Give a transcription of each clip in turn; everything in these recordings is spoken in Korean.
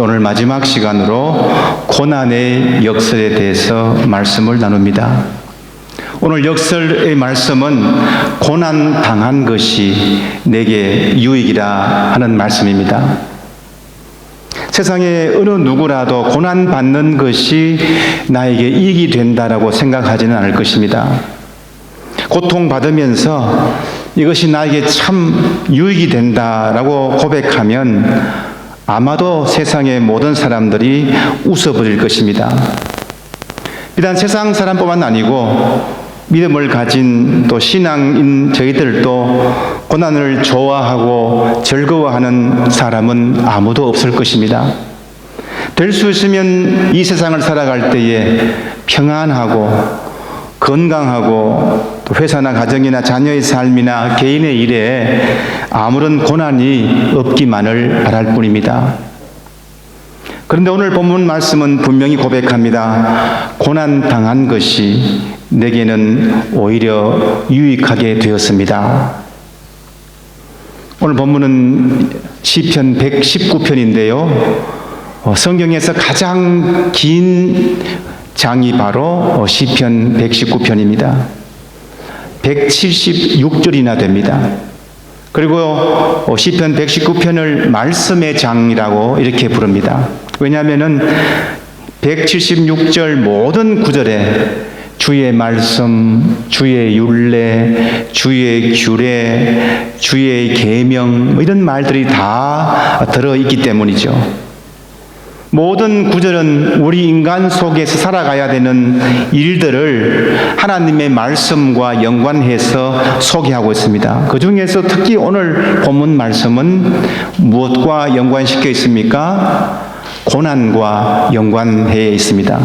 오늘 마지막 시간으로 고난의 역설에 대해서 말씀을 나눕니다. 오늘 역설의 말씀은 고난 당한 것이 내게 유익이라 하는 말씀입니다. 세상에 어느 누구라도 고난 받는 것이 나에게 이익이 된다라고 생각하지는 않을 것입니다. 고통받으면서 이것이 나에게 참 유익이 된다라고 고백하면 아마도 세상의 모든 사람들이 웃어버릴 것입니다. 비단 세상 사람뿐만 아니고 믿음을 가진 또 신앙인 저희들도 고난을 좋아하고 즐거워하는 사람은 아무도 없을 것입니다. 될 수 있으면 이 세상을 살아갈 때에 평안하고 건강하고 또 회사나 가정이나 자녀의 삶이나 개인의 일에 아무런 고난이 없기만을 바랄 뿐입니다. 그런데 오늘 본문 말씀은 분명히 고백합니다. 고난 당한 것이 내게는 오히려 유익하게 되었습니다. 오늘 본문은 시편 119편인데요. 성경에서 가장 긴 장이 바로 시편 119편입니다. 176절이나 됩니다. 그리고 시편 119편을 말씀의 장이라고 이렇게 부릅니다. 왜냐하면 176절 모든 구절에 주의 말씀, 주의 율례, 주의 규례, 주의 계명 이런 말들이 다 들어있기 때문이죠. 모든 구절은 우리 인간 속에서 살아가야 되는 일들을 하나님의 말씀과 연관해서 소개하고 있습니다. 그 중에서 특히 오늘 본문 말씀은 무엇과 연관시켜 있습니까? 고난과 연관해 있습니다.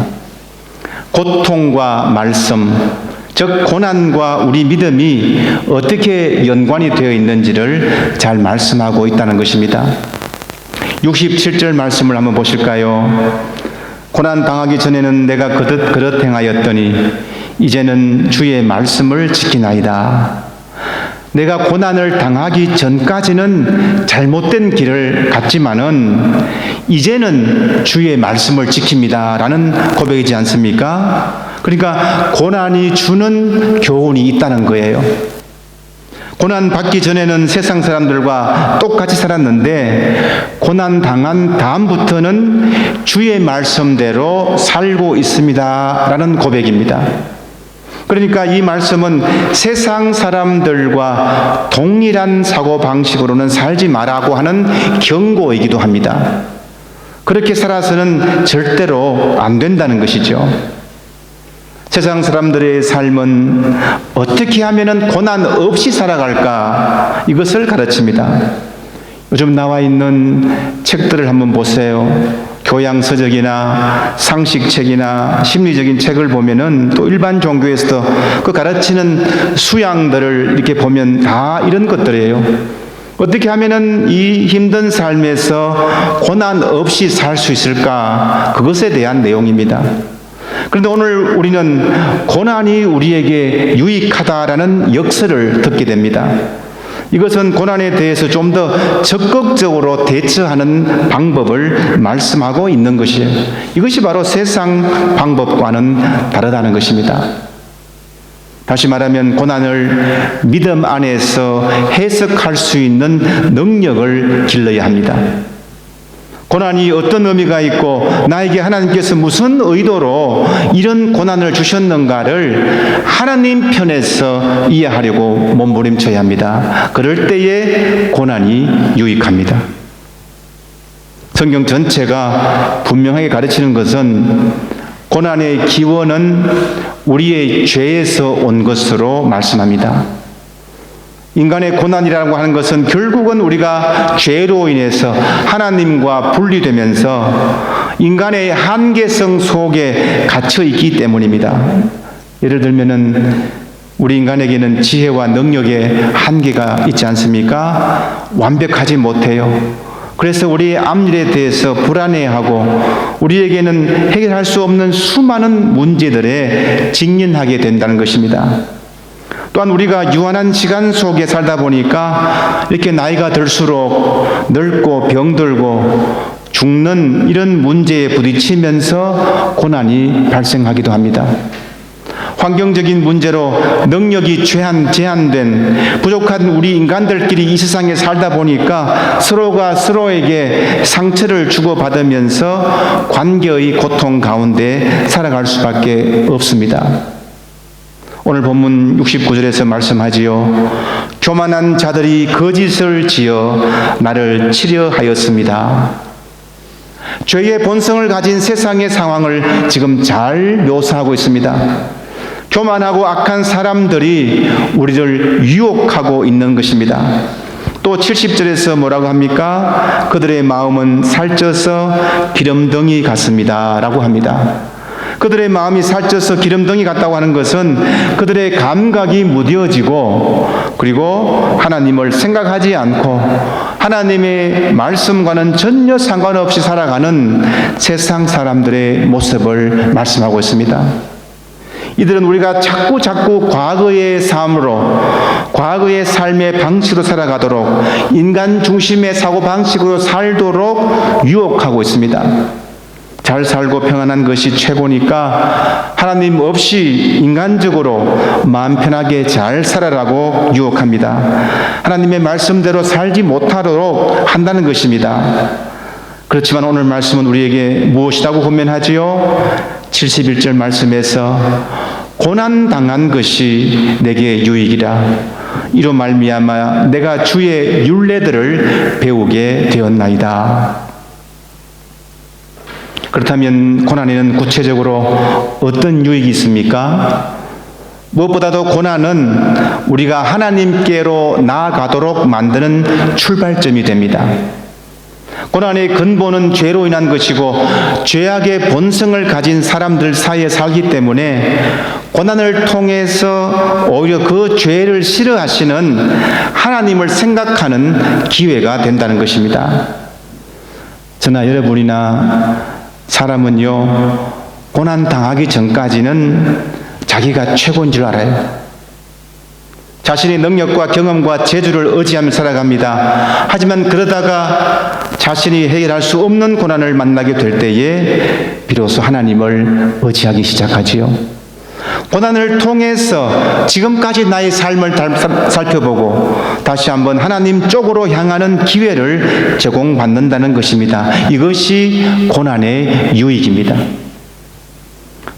고통과 말씀, 즉 고난과 우리 믿음이 어떻게 연관이 되어 있는지를 잘 말씀하고 있다는 것입니다. 67절 말씀을 한번 보실까요? 고난 당하기 전에는 내가 그릇 행하였더니 이제는 주의 말씀을 지키나이다. 내가 고난을 당하기 전까지는 잘못된 길을 갔지만은 이제는 주의 말씀을 지킵니다 라는 고백이지 않습니까? 그러니까 고난이 주는 교훈이 있다는 거예요. 고난 받기 전에는 세상 사람들과 똑같이 살았는데 고난 당한 다음부터는 주의 말씀대로 살고 있습니다 라는 고백입니다. 그러니까 이 말씀은 세상 사람들과 동일한 사고방식으로는 살지 말라고 하는 경고이기도 합니다. 그렇게 살아서는 절대로 안 된다는 것이죠. 세상 사람들의 삶은 어떻게 하면 고난 없이 살아갈까? 이것을 가르칩니다. 요즘 나와 있는 책들을 한번 보세요. 교양서적이나 상식책이나 심리적인 책을 보면은 또 일반 종교에서도 그 가르치는 수양들을 이렇게 보면 다 이런 것들이에요. 어떻게 하면은 이 힘든 삶에서 고난 없이 살 수 있을까? 그것에 대한 내용입니다. 그런데 오늘 우리는 고난이 우리에게 유익하다라는 역설을 듣게 됩니다. 이것은 고난에 대해서 좀 더 적극적으로 대처하는 방법을 말씀하고 있는 것이에요. 이것이 바로 세상 방법과는 다르다는 것입니다. 다시 말하면 고난을 믿음 안에서 해석할 수 있는 능력을 길러야 합니다. 고난이 어떤 의미가 있고 나에게 하나님께서 무슨 의도로 이런 고난을 주셨는가를 하나님 편에서 이해하려고 몸부림쳐야 합니다. 그럴 때에 고난이 유익합니다. 성경 전체가 분명하게 가르치는 것은 고난의 기원은 우리의 죄에서 온 것으로 말씀합니다. 인간의 고난이라고 하는 것은 결국은 우리가 죄로 인해서 하나님과 분리되면서 인간의 한계성 속에 갇혀 있기 때문입니다. 예를 들면은 우리 인간에게는 지혜와 능력의 한계가 있지 않습니까? 완벽하지 못해요. 그래서 우리의 앞일에 대해서 불안해하고 우리에게는 해결할 수 없는 수많은 문제들에 직면하게 된다는 것입니다. 또한 우리가 유한한 시간 속에 살다 보니까 이렇게 나이가 들수록 늙고 병들고 죽는 이런 문제에 부딪히면서 고난이 발생하기도 합니다. 환경적인 문제로 능력이 제한된 부족한 우리 인간들끼리 이 세상에 살다 보니까 서로가 서로에게 상처를 주고받으면서 관계의 고통 가운데 살아갈 수밖에 없습니다. 오늘 본문 69절에서 말씀하지요. 교만한 자들이 거짓을 지어 나를 치려하였습니다. 죄의 본성을 가진 세상의 상황을 지금 잘 묘사하고 있습니다. 교만하고 악한 사람들이 우리를 유혹하고 있는 것입니다. 또 70절에서 뭐라고 합니까? 그들의 마음은 살쪄서 기름덩이 같습니다 라고 합니다. 그들의 마음이 살쪄서 기름덩이 같다고 하는 것은 그들의 감각이 무뎌지고 그리고 하나님을 생각하지 않고 하나님의 말씀과는 전혀 상관없이 살아가는 세상 사람들의 모습을 말씀하고 있습니다. 이들은 우리가 자꾸 과거의 삶으로, 과거의 삶의 방식으로 살아가도록, 인간 중심의 사고방식으로 살도록 유혹하고 있습니다. 잘 살고 평안한 것이 최고니까 하나님 없이 인간적으로 마음 편하게 잘 살아라고 유혹합니다. 하나님의 말씀대로 살지 못하도록 한다는 것입니다. 그렇지만 오늘 말씀은 우리에게 무엇이라고 권면하지요? 71절 말씀에서 고난당한 것이 내게 유익이라. 이로 말미암아 내가 주의 율례들을 배우게 되었나이다. 그렇다면 고난에는 구체적으로 어떤 유익이 있습니까? 무엇보다도 고난은 우리가 하나님께로 나아가도록 만드는 출발점이 됩니다. 고난의 근본은 죄로 인한 것이고 죄악의 본성을 가진 사람들 사이에 살기 때문에 고난을 통해서 오히려 그 죄를 싫어하시는 하나님을 생각하는 기회가 된다는 것입니다. 저나 여러분이나 사람은요, 고난 당하기 전까지는 자기가 최고인 줄 알아요. 자신의 능력과 경험과 재주를 의지하며 살아갑니다. 하지만 그러다가 자신이 해결할 수 없는 고난을 만나게 될 때에 비로소 하나님을 의지하기 시작하지요. 고난을 통해서 지금까지 나의 삶을 살펴보고 다시 한번 하나님 쪽으로 향하는 기회를 제공받는다는 것입니다. 이것이 고난의 유익입니다.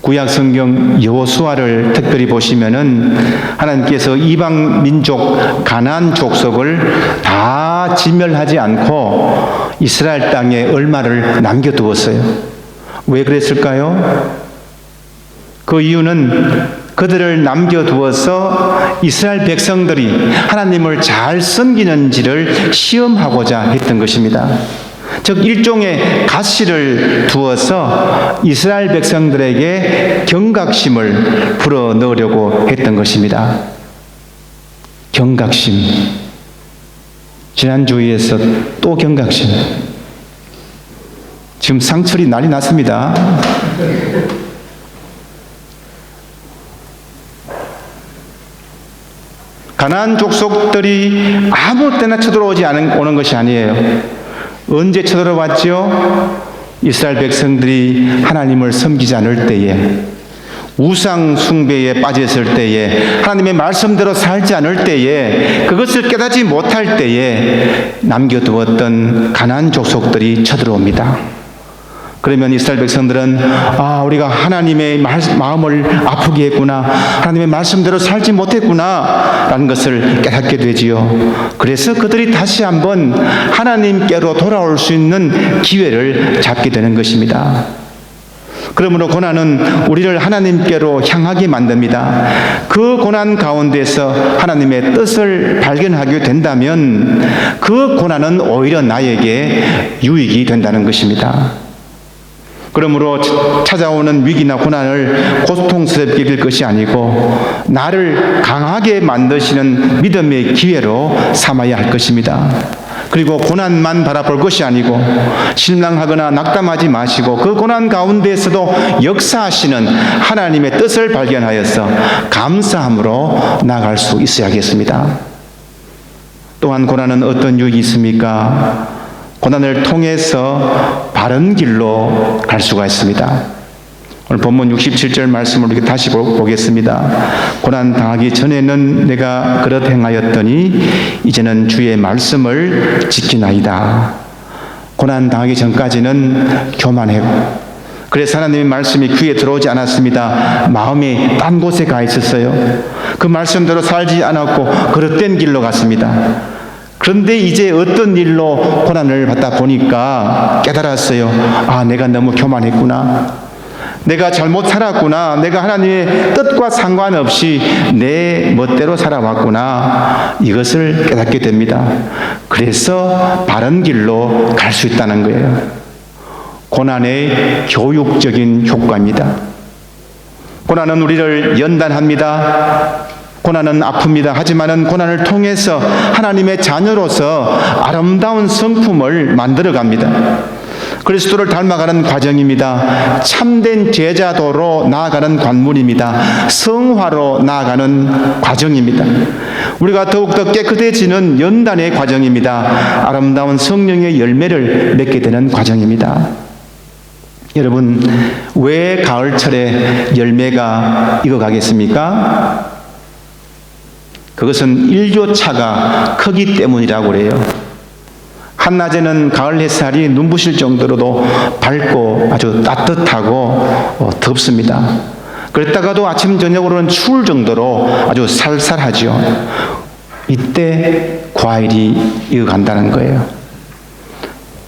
구약 성경 여호수아를 특별히 보시면은 하나님께서 이방 민족 가나안 족속을 다 진멸하지 않고 이스라엘 땅에 얼마를 남겨두었어요. 왜 그랬을까요? 그 이유는 그들을 남겨두어서 이스라엘 백성들이 하나님을 잘 섬기는지를 시험하고자 했던 것입니다. 즉 일종의 가시를 두어서 이스라엘 백성들에게 경각심을 불어넣으려고 했던 것입니다. 경각심. 지난주에서 또 경각심. 지금 상철이 난리 났습니다. 가나안 족속들이 아무 때나 쳐들어오지 오는 것이 아니에요. 언제 쳐들어왔죠? 이스라엘 백성들이 하나님을 섬기지 않을 때에, 우상 숭배에 빠졌을 때에, 하나님의 말씀대로 살지 않을 때에, 그것을 깨닫지 못할 때에 남겨두었던 가나안 족속들이 쳐들어옵니다. 그러면 이스라엘 백성들은 우리가 하나님의 마음을 아프게 했구나, 하나님의 말씀대로 살지 못했구나 라는 것을 깨닫게 되지요. 그래서 그들이 다시 한번 하나님께로 돌아올 수 있는 기회를 잡게 되는 것입니다. 그러므로 고난은 우리를 하나님께로 향하게 만듭니다. 그 고난 가운데서 하나님의 뜻을 발견하게 된다면 그 고난은 오히려 나에게 유익이 된다는 것입니다. 그러므로 찾아오는 위기나 고난을 고통스럽게 여길 것이 아니고 나를 강하게 만드시는 믿음의 기회로 삼아야 할 것입니다. 그리고 고난만 바라볼 것이 아니고 실망하거나 낙담하지 마시고 그 고난 가운데에서도 역사하시는 하나님의 뜻을 발견하여서 감사함으로 나아갈 수 있어야겠습니다. 또한 고난은 어떤 유익이 있습니까? 고난을 통해서 바른 길로 갈 수가 있습니다. 오늘 본문 67절 말씀을 이렇게 다시 보겠습니다. 고난 당하기 전에는 내가 그렇게 행하였더니 이제는 주의 말씀을 지키나이다. 고난 당하기 전까지는 교만하고, 그래서 하나님의 말씀이 귀에 들어오지 않았습니다. 마음이 딴 곳에 가 있었어요. 그 말씀대로 살지 않았고 그릇된 길로 갔습니다. 그런데 이제 어떤 일로 고난을 받다 보니까 깨달았어요. 아, 내가 너무 교만했구나. 내가 잘못 살았구나. 내가 하나님의 뜻과 상관없이 내 멋대로 살아왔구나. 이것을 깨닫게 됩니다. 그래서 바른 길로 갈 수 있다는 거예요. 고난의 교육적인 효과입니다. 고난은 우리를 연단합니다. 고난은 아픕니다. 하지만은 고난을 통해서 하나님의 자녀로서 아름다운 성품을 만들어갑니다. 그리스도를 닮아가는 과정입니다. 참된 제자도로 나아가는 관문입니다. 성화로 나아가는 과정입니다. 우리가 더욱더 깨끗해지는 연단의 과정입니다. 아름다운 성령의 열매를 맺게 되는 과정입니다. 여러분, 왜 가을철에 열매가 익어가겠습니까? 그것은 일교차가 크기 때문이라고 그래요. 한낮에는 가을 햇살이 눈부실 정도로도 밝고 아주 따뜻하고 덥습니다. 그랬다가도 아침 저녁으로는 추울 정도로 아주 살살하죠. 이때 과일이 익어간다는 거예요.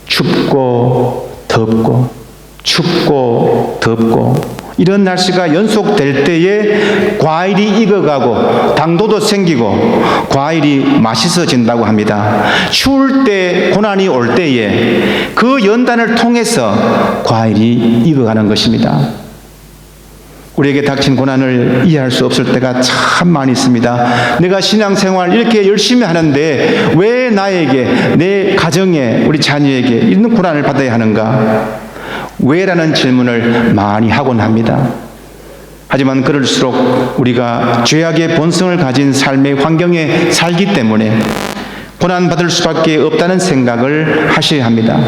춥고 덥고 춥고 덥고 이런 날씨가 연속될 때에 과일이 익어가고 당도도 생기고 과일이 맛있어진다고 합니다. 추울 때, 고난이 올 때에 그 연단을 통해서 과일이 익어가는 것입니다. 우리에게 닥친 고난을 이해할 수 없을 때가 참 많이 있습니다. 내가 신앙생활 이렇게 열심히 하는데 왜 나에게, 내 가정에, 우리 자녀에게 이런 고난을 받아야 하는가? 왜라는 질문을 많이 하곤 합니다. 하지만 그럴수록 우리가 죄악의 본성을 가진 삶의 환경에 살기 때문에 고난받을 수밖에 없다는 생각을 하셔야 합니다.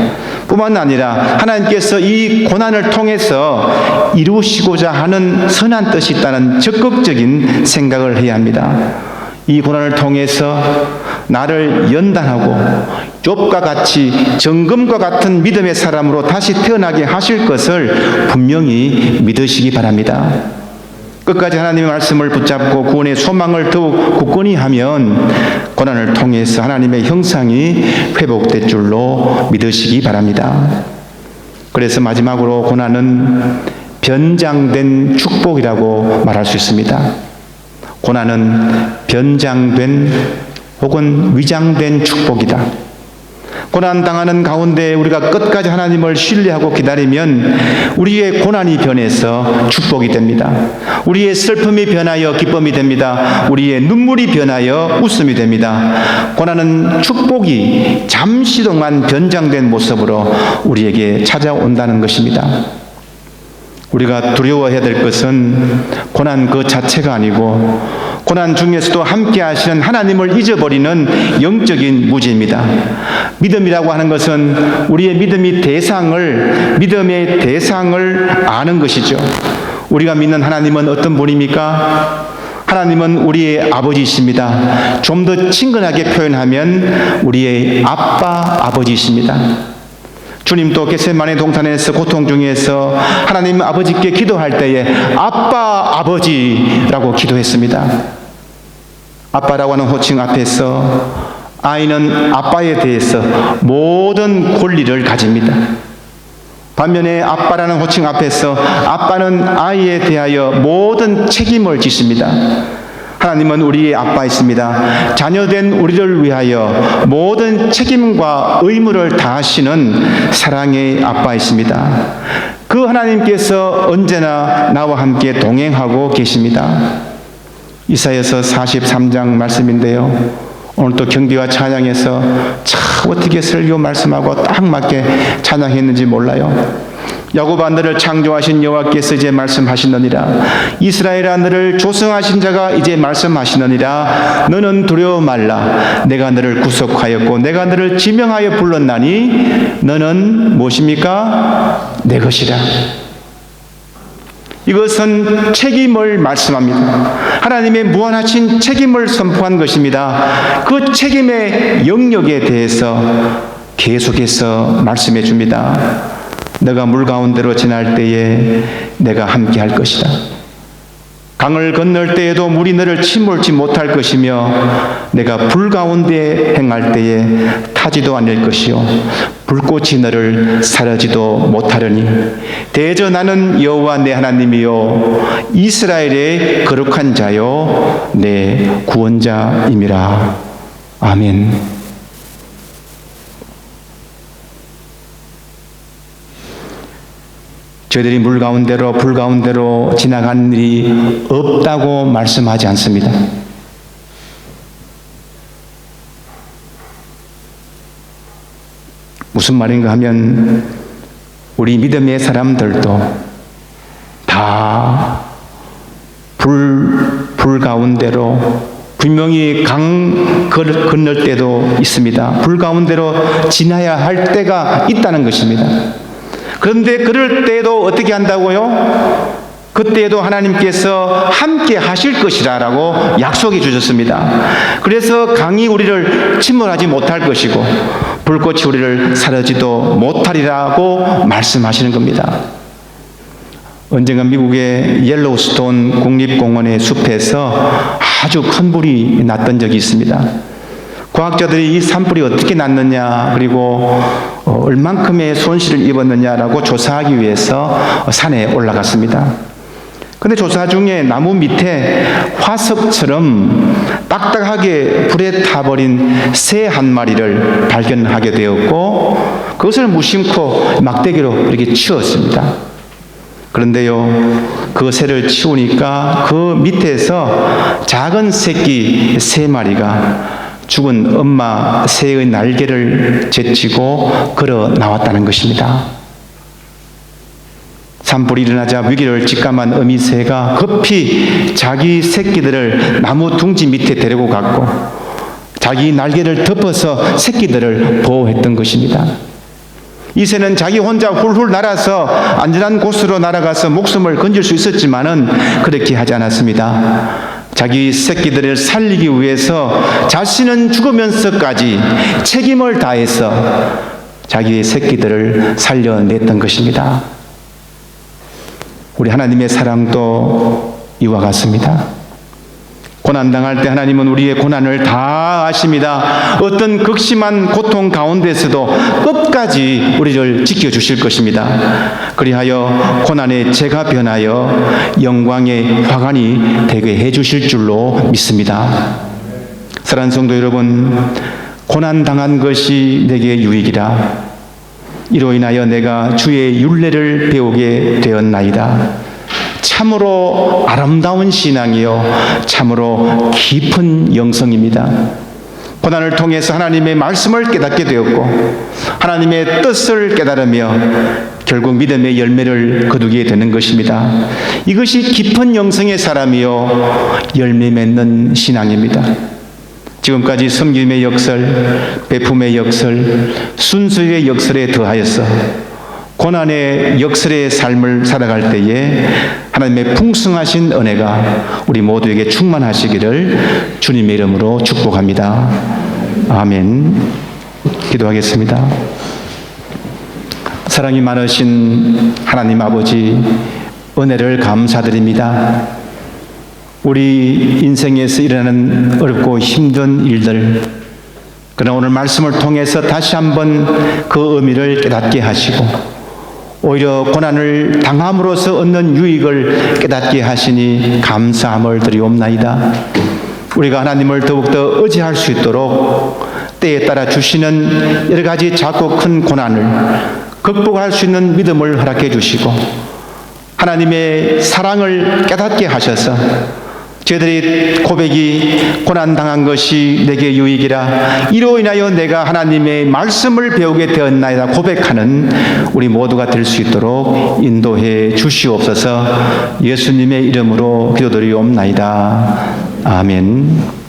뿐만 아니라 하나님께서 이 고난을 통해서 이루시고자 하는 선한 뜻이 있다는 적극적인 생각을 해야 합니다. 이 고난을 통해서 나를 연단하고 욥과 같이 정금과 같은 믿음의 사람으로 다시 태어나게 하실 것을 분명히 믿으시기 바랍니다. 끝까지 하나님의 말씀을 붙잡고 구원의 소망을 더욱 굳건히 하면 고난을 통해서 하나님의 형상이 회복될 줄로 믿으시기 바랍니다. 그래서 마지막으로 고난은 변장된 축복이라고 말할 수 있습니다. 고난은 변장된 혹은 위장된 축복이다. 고난 당하는 가운데 우리가 끝까지 하나님을 신뢰하고 기다리면 우리의 고난이 변해서 축복이 됩니다. 우리의 슬픔이 변하여 기쁨이 됩니다. 우리의 눈물이 변하여 웃음이 됩니다. 고난은 축복이 잠시 동안 변장된 모습으로 우리에게 찾아온다는 것입니다. 우리가 두려워해야 될 것은 고난 그 자체가 아니고 고난 중에서도 함께 하시는 하나님을 잊어버리는 영적인 무지입니다. 믿음이라고 하는 것은 우리의 믿음의 대상을 아는 것이죠. 우리가 믿는 하나님은 어떤 분입니까? 하나님은 우리의 아버지이십니다. 좀 더 친근하게 표현하면 우리의 아버지이십니다. 주님도 겟세마네 동산에서 고통 중에서 하나님 아버지께 기도할 때에 아버지라고 기도했습니다. 아빠라고 하는 호칭 앞에서 아이는 아빠에 대해서 모든 권리를 가집니다. 반면에 아빠라는 호칭 앞에서 아빠는 아이에 대하여 모든 책임을 지십니다. 하나님은 우리의 아빠이십니다. 자녀된 우리를 위하여 모든 책임과 의무를 다하시는 사랑의 아빠이십니다. 그 하나님께서 언제나 나와 함께 동행하고 계십니다. 이사야서 43장 말씀인데요. 오늘 또 경비와 찬양에서 참 어떻게 설교 말씀하고 딱 맞게 찬양했는지 몰라요. 야곱아 너를 창조하신 여호와께서 이제 말씀하시느니라. 이스라엘아 너를 조성하신 자가 이제 말씀하시느니라. 너는 두려워 말라. 내가 너를 구속하였고 내가 너를 지명하여 불렀나니 너는 무엇입니까? 내 것이라. 이것은 책임을 말씀합니다. 하나님의 무한하신 책임을 선포한 것입니다. 그 책임의 영역에 대해서 계속해서 말씀해 줍니다. 너가 물 가운데로 지날 때에 내가 함께 할 것이다. 강을 건널 때에도 물이 너를 침몰치 못할 것이며 내가 불 가운데 행할 때에 타지도 않을 것이요 불꽃이 너를 사르지도 못하려니 대저 나는 여호와 내 하나님이요 이스라엘의 거룩한 자요 내 구원자임이라. 아멘. 저희들이 물 가운데로 불 가운데로 지나가는 일이 없다고 말씀하지 않습니다. 무슨 말인가 하면 우리 믿음의 사람들도 다 불 가운데로 분명히 강 건널 때도 있습니다. 불 가운데로 지나야 할 때가 있다는 것입니다. 그런데 그럴 때에도 어떻게 한다고요? 그때에도 하나님께서 함께 하실 것이라고 약속해 주셨습니다. 그래서 강이 우리를 침몰하지 못할 것이고 불꽃이 우리를 사르지도 못하리라고 말씀하시는 겁니다. 언젠가 미국의 옐로우스톤 국립공원의 숲에서 아주 큰 불이 났던 적이 있습니다. 과학자들이 이 산불이 어떻게 났느냐 그리고 얼만큼의 손실을 입었느냐라고 조사하기 위해서 산에 올라갔습니다. 그런데 조사 중에 나무 밑에 화석처럼 딱딱하게 불에 타버린 새 한 마리를 발견하게 되었고 그것을 무심코 막대기로 이렇게 치웠습니다. 그런데요, 그 새를 치우니까 그 밑에서 작은 새끼 3마리가 죽은 엄마 새의 날개를 제치고 걸어 나왔다는 것입니다. 산불이 일어나자 위기를 직감한 어미새가 급히 자기 새끼들을 나무 둥지 밑에 데리고 갔고 자기 날개를 덮어서 새끼들을 보호했던 것입니다. 이 새는 자기 혼자 훌훌 날아서 안전한 곳으로 날아가서 목숨을 건질 수 있었지만은 그렇게 하지 않았습니다. 자기 새끼들을 살리기 위해서 자신은 죽으면서까지 책임을 다해서 자기의 새끼들을 살려냈던 것입니다. 우리 하나님의 사랑도 이와 같습니다. 고난당할 때 하나님은 우리의 고난을 다 아십니다. 어떤 극심한 고통 가운데서도 끝까지 우리를 지켜주실 것입니다. 그리하여 고난의 죄가 변하여 영광의 화관이 되게 해주실 줄로 믿습니다. 사랑하는 성도 여러분, 고난당한 것이 내게 유익이라. 이로 인하여 내가 주의 율례를 배우게 되었나이다. 참으로 아름다운 신앙이요 참으로 깊은 영성입니다. 고난을 통해서 하나님의 말씀을 깨닫게 되었고 하나님의 뜻을 깨달으며 결국 믿음의 열매를 거두게 되는 것입니다. 이것이 깊은 영성의 사람이요 열매 맺는 신앙입니다. 지금까지 섬김의 역설, 베품의 역설, 순수의 역설에 더하여서 고난의 역설의 삶을 살아갈 때에 하나님의 풍성하신 은혜가 우리 모두에게 충만하시기를 주님의 이름으로 축복합니다. 아멘. 기도하겠습니다. 사랑이 많으신 하나님 아버지, 은혜를 감사드립니다. 우리 인생에서 일어나는 어렵고 힘든 일들, 그러나 오늘 말씀을 통해서 다시 한번 그 의미를 깨닫게 하시고 오히려 고난을 당함으로써 얻는 유익을 깨닫게 하시니 감사함을 드리옵나이다. 우리가 하나님을 더욱더 의지할 수 있도록 때에 따라 주시는 여러 가지 작고 큰 고난을 극복할 수 있는 믿음을 허락해 주시고 하나님의 사랑을 깨닫게 하셔서 저희들이 고백이 고난당한 것이 내게 유익이라 이로 인하여 내가 하나님의 말씀을 배우게 되었나이다 고백하는 우리 모두가 될 수 있도록 인도해 주시옵소서. 예수님의 이름으로 기도드리옵나이다. 아멘.